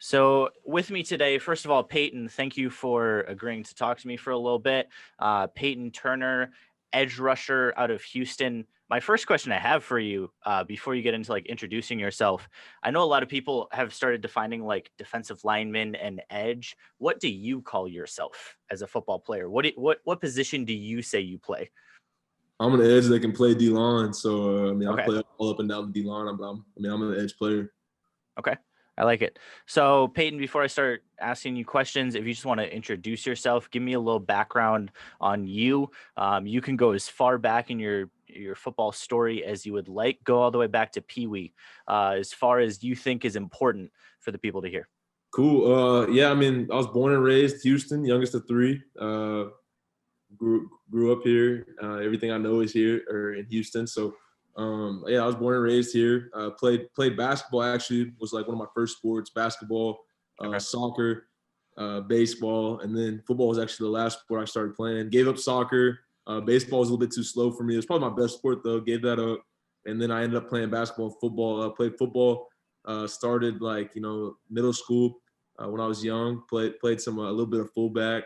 So with me today, first of all, Payton, thank you for agreeing to talk to me for a little bit. Payton Turner, edge rusher out of Houston. My first question I have for you, before you get into like introducing yourself, I know a lot of people have started defining like defensive lineman and edge. What do you call yourself as a football player? What position do you say you play? I'm an edge that can play D line, so I Okay. play all up and down the D line. I'm an edge player. Okay. I like it. So, Peyton, before I start asking you questions, if you just want to introduce yourself, give me a little background on you. You can go as far back in your football story as you would like. Go all the way back to Pee Wee, as far as you think is important for the people to hear. Cool. I was born and raised Houston, youngest of three. Grew up here. Everything I know is here or in Houston. So, I was born and raised here. Played basketball. Actually, was like one of my first sports. Basketball, Okay. soccer, baseball, and then football was actually the last sport I started playing. Gave up soccer. Baseball was a little bit too slow for me. It was probably my best sport though. Gave that up, and then I ended up playing basketball and football. Played football. Started middle school when I was young. Played some a little bit of fullback.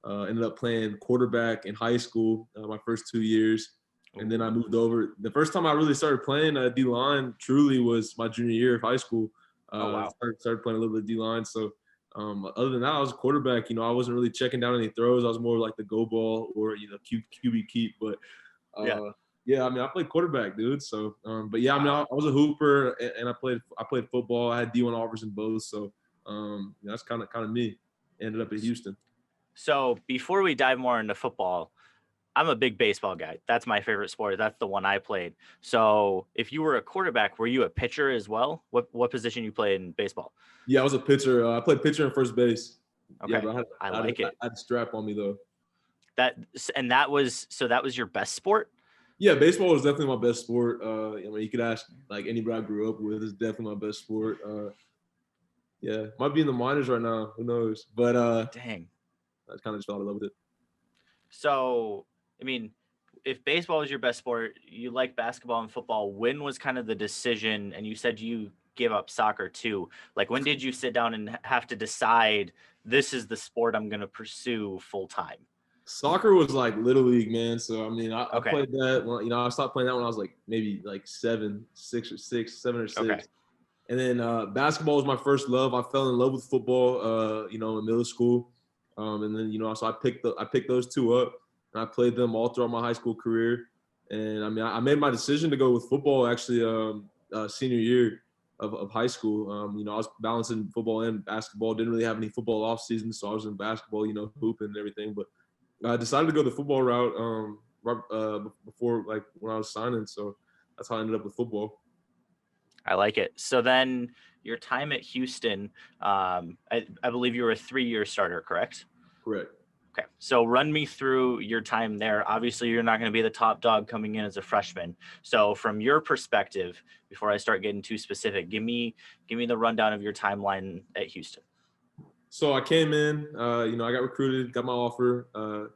Ended up playing quarterback in high school my first 2 years. And then I moved over. The first time I really started playing D-line truly was my junior year of high school. Oh, wow. Started playing a little bit of D-line. So other than that, I was a quarterback. I wasn't really checking down any throws. I was more like the go ball or, QB keep. But, Yeah. I played quarterback, dude. So, I was a hooper and I played football. I had D1 offers in both. So that's kind of me. Ended up in Houston. So, before we dive more into football, I'm a big baseball guy. That's my favorite sport. That's the one I played. So, if you were a quarterback, were you a pitcher as well? What position you played in baseball? Yeah, I was a pitcher. I played pitcher and first base. Yeah, Okay. but I I had, like I it. had a strap on me though. That was your best sport? Yeah, baseball was definitely my best sport. You could ask like anybody I grew up with. It's definitely my best sport. Yeah, might be in the minors right now. Who knows? But Dang. I kind of just fell in love with it. So, I mean, if baseball was your best sport, you like basketball and football, when was kind of the decision, and you said you gave up soccer too. Like, when did you sit down and have to decide this is the sport I'm going to pursue full time? Soccer was like little league, man. So I Okay. played that. I stopped playing that when I was like maybe like 7 or Okay. 6. And then basketball was my first love. I fell in love with football, in middle school. And then, so I picked those two up and I played them all throughout my high school career. And I made my decision to go with football actually senior year of high school. I was balancing football and basketball. Didn't really have any football off season, so I was in basketball, hooping and everything. But I decided to go the football route before like when I was signing. So that's how I ended up with football. I like it. So then your time at Houston, I believe you were a 3-year starter, correct? Correct. Okay. So run me through your time there. Obviously, you're not going to be the top dog coming in as a freshman. So from your perspective, before I start getting too specific, give me the rundown of your timeline at Houston. So I came in, I got recruited, got my offer,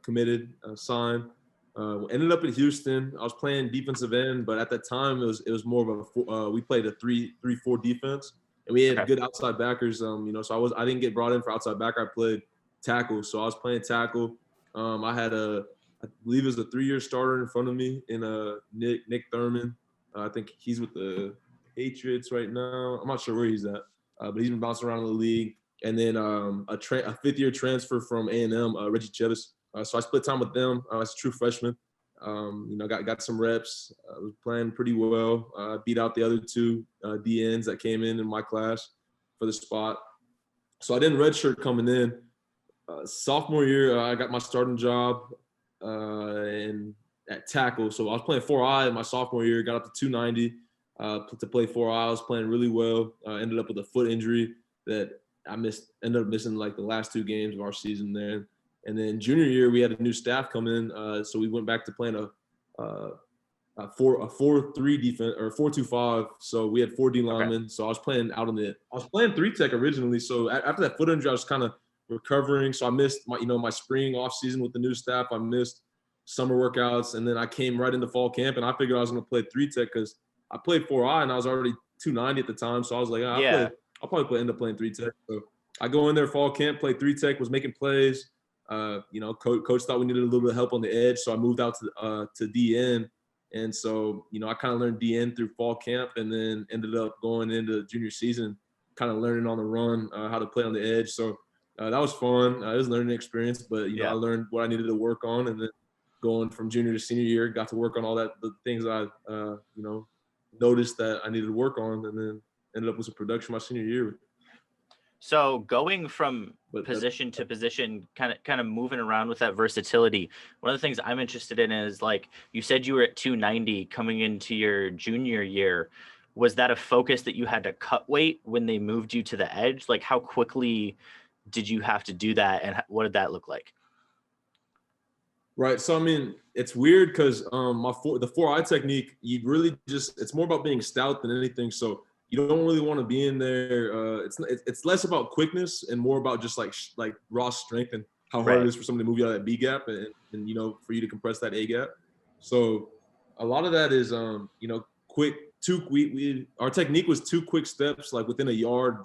committed, signed. Ended up in Houston. I was playing defensive end, but at that time it was more of we played a 3-3-4 defense, and we had Okay. good outside backers. So I didn't get brought in for outside backer. I played tackle, so I was playing tackle. I had I believe it was a 3-year starter in front of me in Nick Thurman. I think he's with the Patriots right now. I'm not sure where he's at, but he's been bouncing around in the league. And then a 5th-year transfer from A&M, Reggie Chevis. So I split time with them as a true freshman. Got some reps. Was playing pretty well. Beat out the other two DNs that came in my class for the spot. So I didn't redshirt coming in. Sophomore year, I got my starting job and at tackle. So I was playing 4I in my sophomore year. Got up to 290 to play 4I. I was playing really well. Ended up with a foot injury that I ended up missing like the last 2 games of our season there. And then junior year, we had a new staff come in, so we went back to playing a 4-3 defense or 4-2-5. So we had 4 D linemen. Okay. So I was playing 3 tech originally. So after that foot injury, I was kind of recovering. So I missed my spring off season with the new staff. I missed summer workouts, and then I came right into fall camp, and I figured I was going to play 3 tech because I played 4I and I was already 290 at the time. So I was like, I'll probably end up playing 3 tech. So I go in there fall camp, play 3-tech, was making plays. Coach thought we needed a little bit of help on the edge, so I moved out to DN. And so, I kind of learned DN through fall camp, and then ended up going into junior season, kind of learning on the run how to play on the edge. So that was fun. It was a learning experience, but I learned what I needed to work on, and then going from junior to senior year, got to work on all that the things I noticed that I needed to work on, and then ended up with some production my senior year. So going from position to position, kind of moving around with that versatility. One of the things I'm interested in is, like you said, you were at 290 coming into your junior year. Was that a focus that you had to cut weight when they moved you to the edge? Like, how quickly did you have to do that, and what did that look like? Right. So, I mean, it's weird because the 4-eye technique, it's more about being stout than anything. So you don't really want to be in there. It's less about quickness and more about just like raw strength and how hard it is for someone to move you out of that B gap and for you to compress that A gap. So a lot of that is, quick, our technique was 2 quick steps, like within a yard,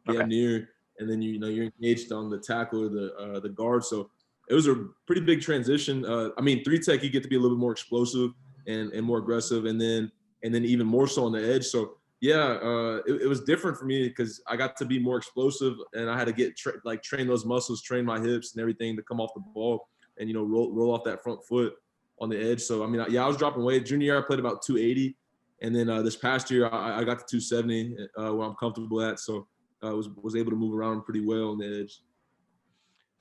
near, and then, you're engaged on the tackle or the guard. So it was a pretty big transition. 3-tech, you get to be a little bit more explosive and more aggressive, and then even more so on the edge. So it was different for me because I got to be more explosive, and I had to get train those muscles, train my hips and everything to come off the ball and roll off that front foot on the edge. So I was dropping weight. Junior year I played about 280, and then this past year I got to 270 where I'm comfortable at. So I was able to move around pretty well on the edge.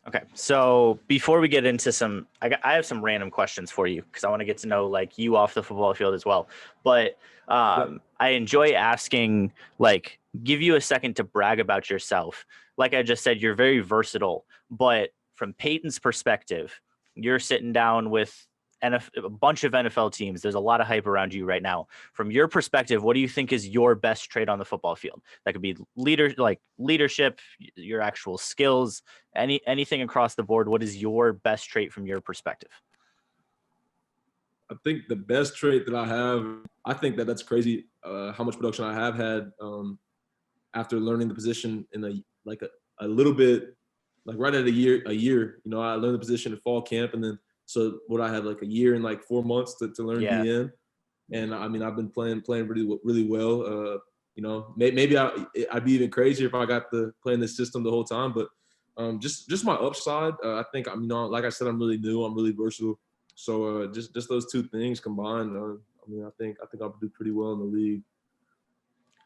Okay, so before we get into I have some random questions for you because I want to get to know like you off the football field as well. But I enjoy asking, like, give you a second to brag about yourself. Like I just said, you're very versatile. But from Payton's perspective, you're sitting down with a bunch of NFL teams. There's a lot of hype around you right now. From your perspective, what do you think is your best trait on the football field? That could be leadership, your actual skills, anything across the board. What is your best trait from your perspective? I think the best trait that I have, I think that's crazy how much production I have had after learning the position in a little bit, like right at a year. I learned the position in fall camp, and then so what I had like a year and like 4 months to learn DN. And I've been playing really, really well. Maybe I'd be even crazier if I got to play in this system the whole time. But just my upside, I think like I said, I'm really new. I'm really versatile. So just those 2 things combined, I think I'll do pretty well in the league.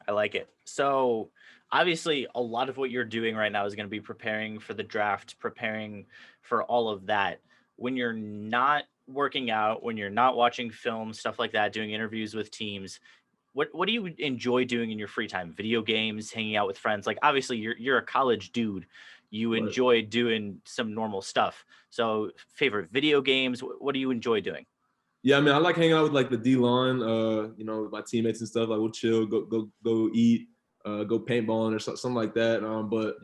I like it. So obviously a lot of what you're doing right now is going to be preparing for the draft, preparing for all of that. When you're not working out, when you're not watching film, stuff like that, doing interviews with teams, what do you enjoy doing in your free time? Video games, hanging out with friends? Like, obviously you're a college dude. You enjoy doing some normal stuff. So favorite video games, what do you enjoy doing? Yeah, I like hanging out with like the D line, my teammates and stuff. Like we'll chill, go eat, go paintballing or something like that. But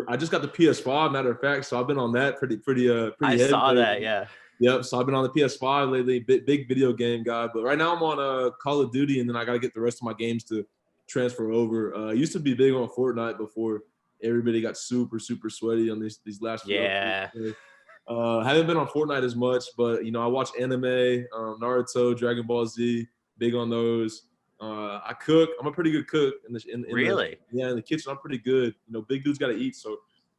I just got the PS5, matter of fact, so I've been on that pretty I heavy. saw that, yeah. Yep. So I've been on the PS5 lately, big video game guy. But right now I'm on Call of Duty, and then I got to get the rest of my games to transfer over. I used to be big on Fortnite before everybody got super sweaty on these last few updates. Haven't been on Fortnite as much, but I watch anime, Naruto, Dragon Ball Z, big on those. I cook. I'm a pretty good cook in the kitchen. I'm pretty good. Big dudes got to eat, so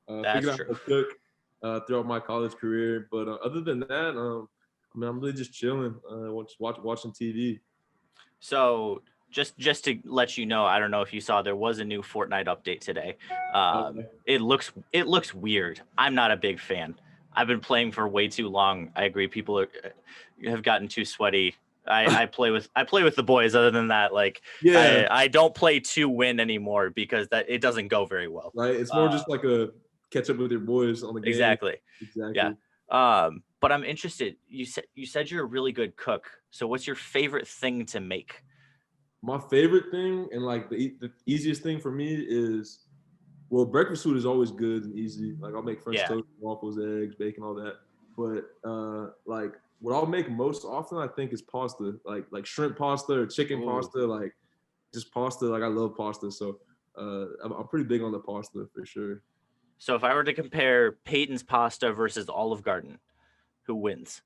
figured out how to cook throughout my college career. But other than that, I'm really just chilling, watching TV. So just to let you know, I don't know if you saw, there was a new Fortnite update today. It looks weird. I'm not a big fan. I've been playing for way too long. I agree. People have gotten too sweaty. I play with the boys. Other than that, I don't play to win anymore because it doesn't go very well. Right. It's more just like a catch up with your boys on the game. Exactly. Yeah. But I'm interested. You said you're a really good cook. So what's your favorite thing to make? My favorite thing, and like the easiest thing for me is, well, breakfast food is always good and easy. Like I'll make French toast, waffles, eggs, bacon, all that. But like what I'll make most often, I think, is pasta, like shrimp pasta or chicken pasta, like just pasta. Like I love pasta. So I'm pretty big on the pasta for sure. So if I were to compare Peyton's pasta versus Olive Garden, who wins?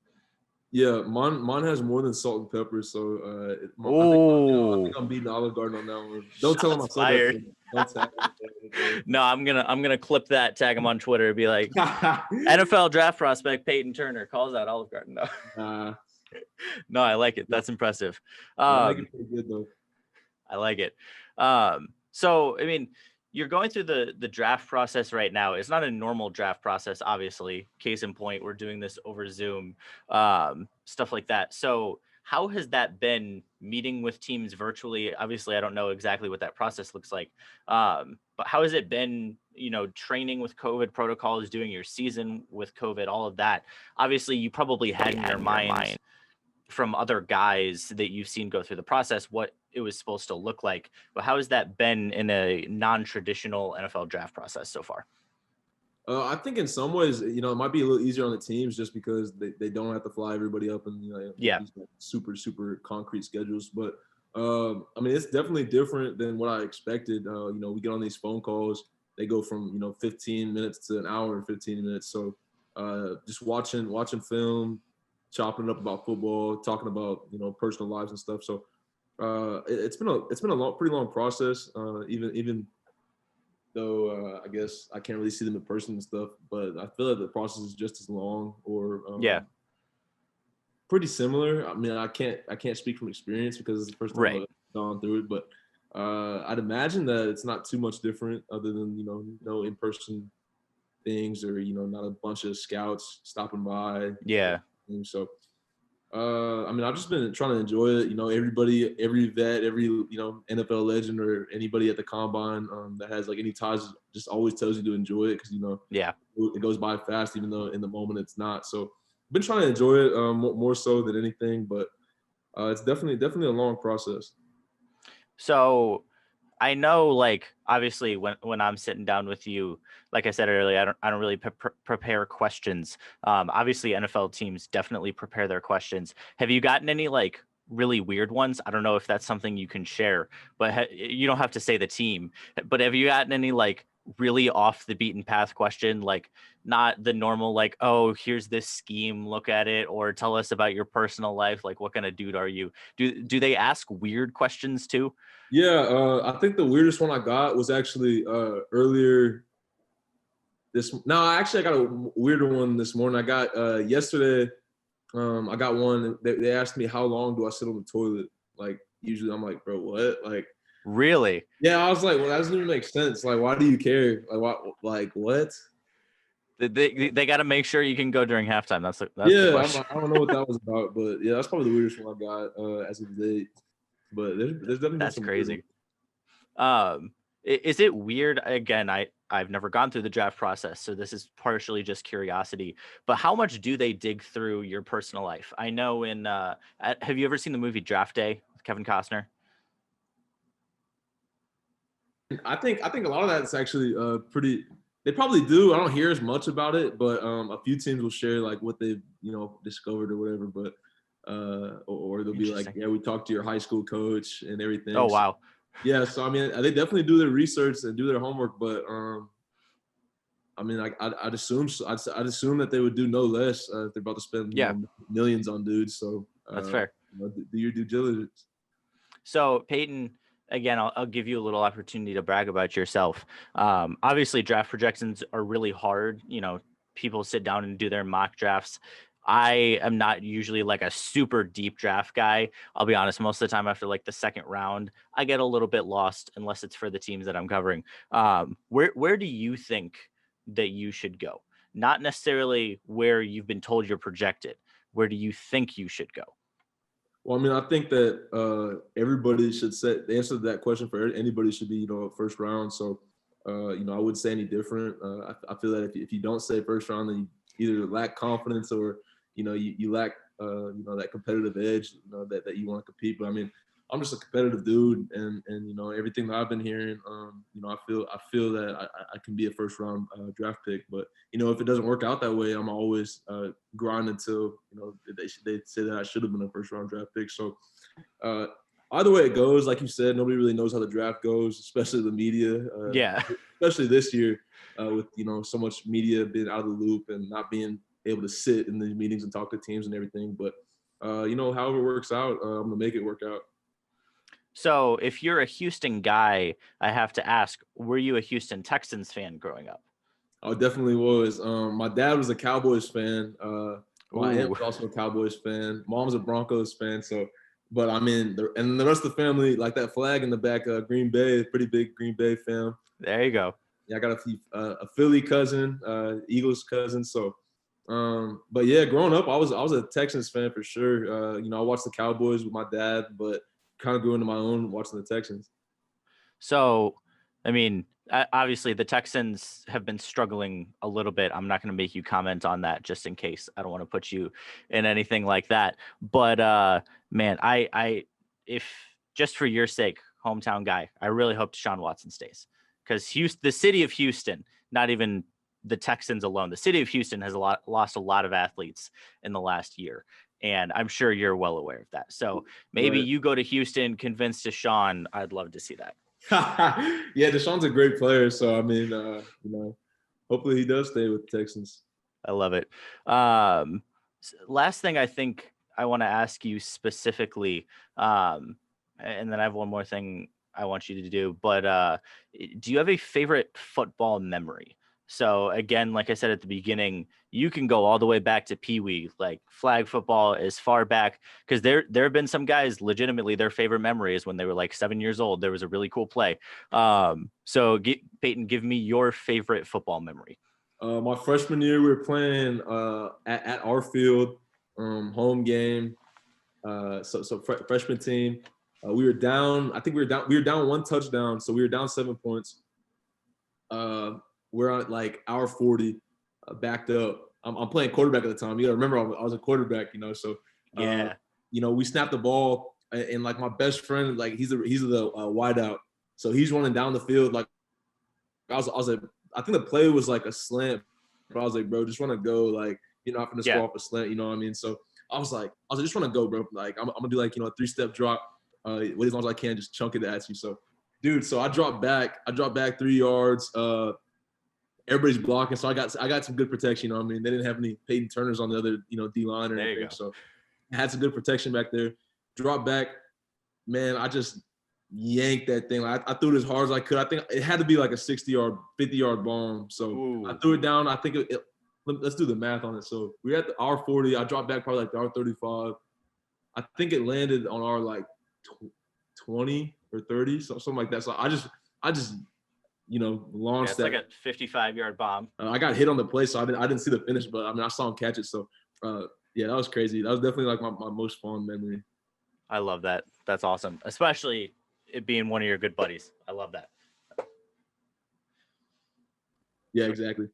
Yeah, mine has more than salt and pepper, so I think Oh, I'm beating Olive Garden on that one. Don't tell him I shots said that. fired. Don't tag him. No, I'm gonna clip that, tag him on Twitter, be like, NFL draft prospect Peyton Turner calls out Olive Garden. No, Nah, no, I like it. That's impressive. I make it pretty good though. I like it. So I mean, you're going through the draft process right now. It's not a normal draft process, obviously. Case in point, we're doing this over Zoom, stuff like that. So how has that been meeting with teams virtually? Obviously, I don't know exactly what that process looks like. But how has it been, training with COVID protocols, doing your season with COVID, all of that? Obviously, you probably had in your mind from other guys that you've seen go through the process what it was supposed to look like. But how has that been in a non-traditional NFL draft process so far? I think in some ways, it might be a little easier on the teams just because they don't have to fly everybody up and Yeah. these super concrete schedules. But I mean, it's definitely different than what I expected. We get on these phone calls, they go from 15 minutes to an hour and 15 minutes. So just watching film, chopping it up about football, talking about personal lives and stuff. So it's been a pretty long process. Even though I guess I can't really see them in person and stuff, but I feel like the process is just as long or pretty similar. I mean, I can't speak from experience because it's the first time I've gone through it, but I'd imagine that it's not too much different other than no in-person things or not a bunch of scouts stopping by. Yeah. So I mean, I've just been trying to enjoy it. Everybody, every vet, every NFL legend or anybody at the combine that has like any ties, just always tells you to enjoy it because it goes by fast, even though in the moment it's not. So I've been trying to enjoy it more so than anything, but it's definitely a long process. So I know, like, obviously when I'm sitting down with you, like I said earlier, I don't really prepare questions. Obviously NFL teams definitely prepare their questions. Have you gotten any like really weird ones? I don't know if that's something you can share, but you don't have to say the team, but have you gotten any like really off the beaten path question, like not the normal, like, oh, here's this scheme, look at it, or tell us about your personal life, like what kind of dude are you? Do they ask weird questions too? Yeah, I think the weirdest one I got was actually earlier I got a weirder one this morning. I got yesterday. I got one. They asked me how long do I sit on the toilet? Like usually, I'm like, bro, what? Like, really? Yeah, I was like, well, that doesn't even make sense. Like, why do you care? Like, what? Like, what? They got to make sure you can go during halftime. That's the question. I don't know what that was about, but yeah, that's probably the weirdest one I got as of date. But there's definitely that's some crazy. Is it weird? Again, I've never gone through the draft process, so this is partially just curiosity. But how much do they dig through your personal life? I know have you ever seen the movie Draft Day with Kevin Costner? I think a lot of that's actually pretty. They probably do. I don't hear as much about it, but a few teams will share like what they've discovered or whatever. But or they'll be like, yeah, we talked to your high school coach and everything. Oh wow. Yeah, so I mean, they definitely do their research and do their homework, but I mean, I'd assume that they would do no less if they're about to spend millions on dudes. So that's fair. Do your due diligence. So Peyton, again, I'll give you a little opportunity to brag about yourself. Obviously, draft projections are really hard. People sit down and do their mock drafts. I am not usually like a super deep draft guy. I'll be honest, most of the time after like the second round, I get a little bit lost unless it's for the teams that I'm covering. Where do you think that you should go? Not necessarily where you've been told you're projected. Where do you think you should go? Well, I mean, I think that everybody should set the answer to that question for anybody should be, first round. So, I wouldn't say any different. I feel that if you don't say first round, then you either lack confidence or, you lack, that competitive edge, that you want to compete. But I mean, I'm just a competitive dude, and everything that I've been hearing, I feel that I can be a first round draft pick. But if it doesn't work out that way, I'm always grinding until they say that I should have been a first round draft pick. So either way it goes, like you said, nobody really knows how the draft goes, especially the media. Yeah. Especially this year with so much media being out of the loop and not being able to sit in these meetings and talk to teams and everything. But however it works out, I'm gonna make it work out. So if you're a Houston guy, I have to ask, were you a Houston Texans fan growing up? I definitely was. My dad was a Cowboys fan. My aunt Ooh. was also a Cowboys fan. Mom's a Broncos fan. So, but I mean, and the rest of the family, like that flag in the back, Green Bay, pretty big Green Bay fan. There you go. Yeah, I got a Philly cousin, Eagles cousin. So, but yeah, growing up, I was a Texans fan for sure. I watched the Cowboys with my dad, but kind of grew into my own watching the Texans. So, I mean, obviously the Texans have been struggling a little bit. I'm not going to make you comment on that just in case. I don't want to put you in anything like that. But man, if just for your sake, hometown guy, I really hope Deshaun Watson stays, because the city of Houston, not even the Texans alone, the city of Houston has lost a lot of athletes in the last year. And I'm sure you're well aware of that. So maybe you go to Houston, convince Deshaun. I'd love to see that. Yeah, Deshaun's a great player. So, I mean, hopefully he does stay with the Texans. I love it. Last thing I think I want to ask you specifically, and then I have one more thing I want you to do, but do you have a favorite football memory? So again, like I said at the beginning, you can go all the way back to Pee Wee, like flag football as far back, because there have been some guys legitimately their favorite memory is when they were like 7 years old. There was a really cool play. So Payton, give me your favorite football memory. My freshman year, we were playing at our field, home game. Freshman team, we were down. I think we were down 1 touchdown, so we were down 7 points. We're on like hour 40, backed up. I'm playing quarterback at the time. You gotta remember I was a quarterback, So Yeah. We snapped the ball, and like my best friend, like he's the wideout, so he's running down the field. Like I was like, I think the play was like a slant, but I was like, bro, just want to go. Like I'm gonna score off a slant. You know what I mean? So I was like, just want to go, bro. Like I'm gonna do like a 3-step drop, with as long as I can, just chunk it at you. So, dude, so I dropped back 3 yards. Everybody's blocking, so I got some good protection. You know what I mean? They didn't have any Payton Turners on the other D line or anything, so I had some good protection back there. Drop back, man. I just yanked that thing. I threw it as hard as I could. I think it had to be like a 60-yard, 50-yard bomb. So Ooh. I threw it down. I think let's do the math on it. So we're at the R40. I dropped back probably like the R35. I think it landed on our like 20 or 30, something like that. So I just launched that. It's like a 55-yard bomb. I got hit on the play, so I didn't see the finish, but I mean I saw him catch it. So yeah, that was crazy. That was definitely like my most fond memory. I love that. That's awesome, especially it being one of your good buddies. I love that. Yeah, exactly.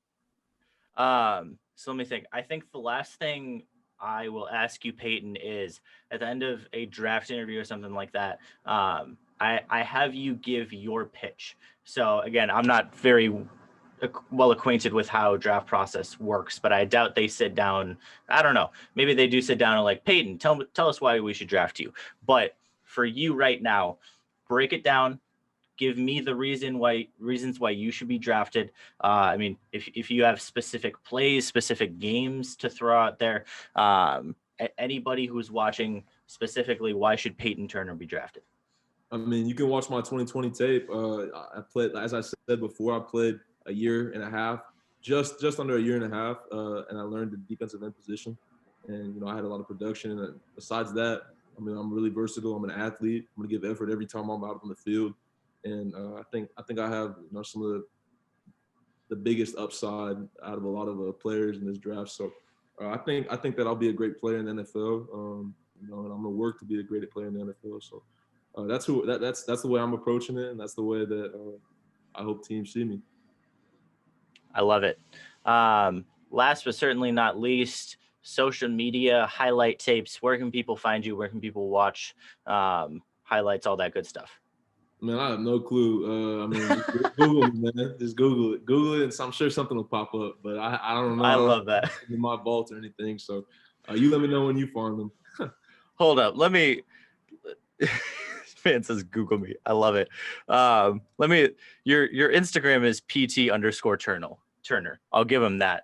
So let me think. I think the last thing I will ask you, Payton, is at the end of a draft interview or something like that, I have you give your pitch. So again, I'm not very well acquainted with how draft process works, but I doubt they sit down. I don't know. Maybe they do sit down and like, Payton, tell us why we should draft you. But for you right now, break it down. Give me the reasons why you should be drafted. I mean, if you have specific plays, specific games to throw out there, anybody who's watching specifically, why should Payton Turner be drafted? I mean, you can watch my 2020 tape. I played, as I said before, I played a year and a half, just under a year and a half, and I learned the defensive end position. And I had a lot of production. And besides that, I mean, I'm really versatile. I'm an athlete. I'm gonna give effort every time I'm out on the field. And I think I have some of the biggest upside out of a lot of players in this draft. So I think that I'll be a great player in the NFL. And I'm gonna work to be a great player in the NFL. So that's the way I'm approaching it, and that's the way that I hope teams see me. I love it. Last but certainly not least, social media, highlight tapes. Where can people find you? Where can people watch highlights, all that good stuff? Man, I have no clue. I mean, just Google it, man. Just Google it. Google it, and I'm sure something will pop up. But I don't know. I love that. In my vault or anything. So you let me know when you find them. Hold up. Let me. Fan says Google me. I love it. Your Instagram is PT_Turner. I'll give him that.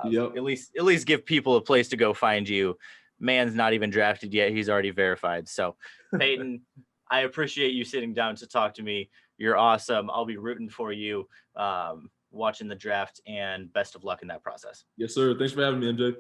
Yep. At least give people a place to go find you. Man's not even drafted yet. He's already verified. So Payton, I appreciate you sitting down to talk to me. You're awesome. I'll be rooting for you, watching the draft, and best of luck in that process. Yes, sir. Thanks for having me, MJ.